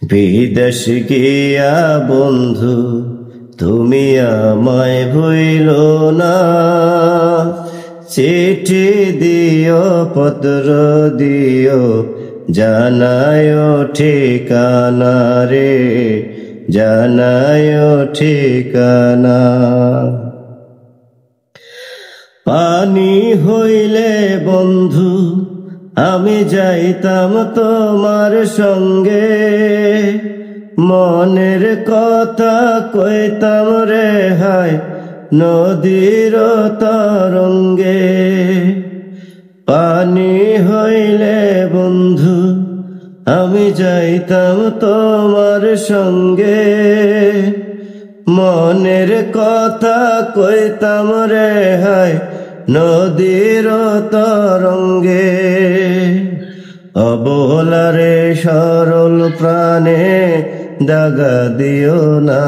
বিদেশ গিয়া বন্ধু তুমি আমায় ভুইলো না, চিঠি দিও পত্র দিও জানায়ো ঠিকানা রে, জানায়ো ঠিকানা। পানি হইলে বন্ধু আমি যাইতাম তোমার সঙ্গে, মনের কথা কইতাম রে হায় নদীর তরঙ্গে। পানি হইলে বন্ধু আমি যাইতাম তোমার সঙ্গে, মনের কথা কইতাম রে হায় নদীর তরঙ্গে। অবলারে সরল প্রাণে দাগা দিও না,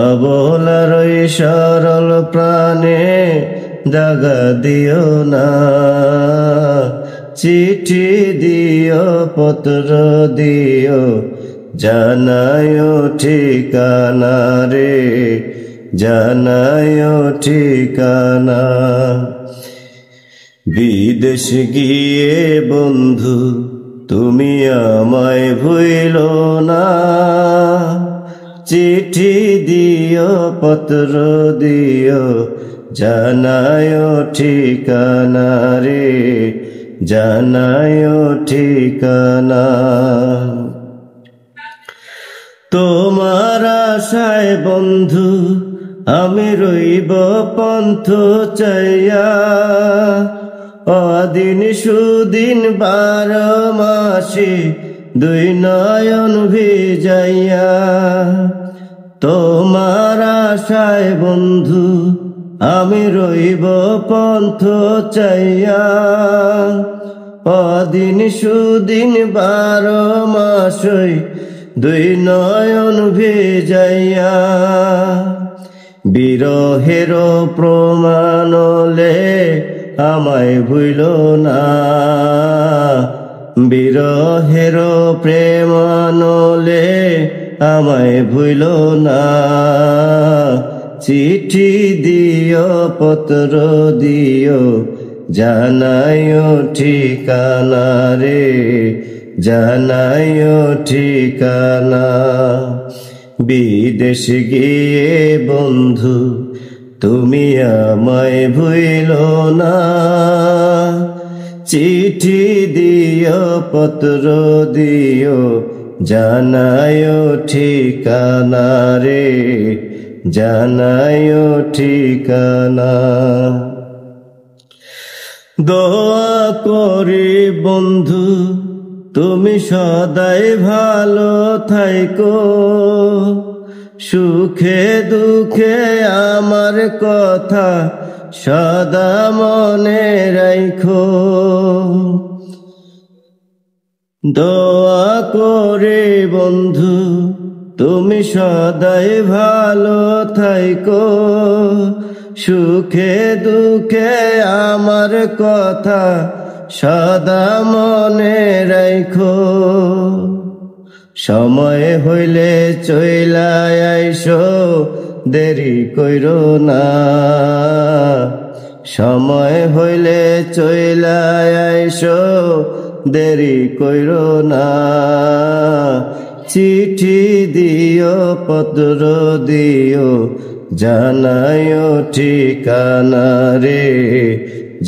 অবলার সরল প্রাণে দাগা দিও না। চিঠি দিও পত্র দিও জানায়ো ঠিকানা রে, জানায়ো ঠিকানা। বিদেশ গিয়ে বন্ধু তুমি আমায় ভুইলো না, চিঠি দিও পত্র দিও জানায়ো ঠিকানা রে, জানায়ো ঠিকানা। তোমার আশায় বন্ধু আমি রইব পন্থ চাইয়া, অদিন সুদিন 12 মাসে 2 নয়ন ভিজাইয়া। তোমার আশায় বন্ধু আমি রইব পন্থ চাইয়া, অদিন সুদিন 12 মাসে 2 নয়ন ভিজাইয়া। বিরহের প্রমাণলে আমায় ভুইলো না, বিরহের প্রেমানলে আমায় ভুইলো না। চিঠি দিও পত্র দিও জানায়ো ঠিকানা রে, জানায়ো ঠিকানা। বিদেশ গিয়ে বন্ধু তুমি আমায় ভুইলো না, চিঠি দিও পত্র দিও জানায়ো ঠিকানা রে, জানায়ো ঠিকানা। দোয়া করি বন্ধু তুমি সদাই ভালো থাইকো, সুখে দুঃখে আমার কথা সদা মনে রাখো। দোয়া করে বন্ধু তুমি সদাই ভালো থাইকো, সুখে দুঃখে আমার কথা সদা মনে রাখো। সময় হইলে চইলা আইসো দেরি কইরো না, সময় হইলে চইলা আইসো দেরি কইরো না। চিঠি দিও পত্র দিও জানায়ো ঠিকানা রে,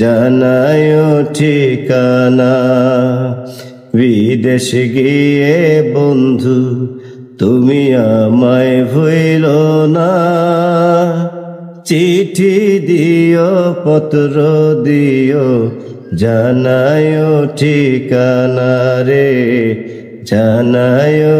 জানায়ো ঠিকানা। বিদেশ গিয়ে বন্ধু তুমি আমায় ভুইলো না, চিঠি দিও পত্র দিও জানায়ো ঠিকানা রে, জানায়ো।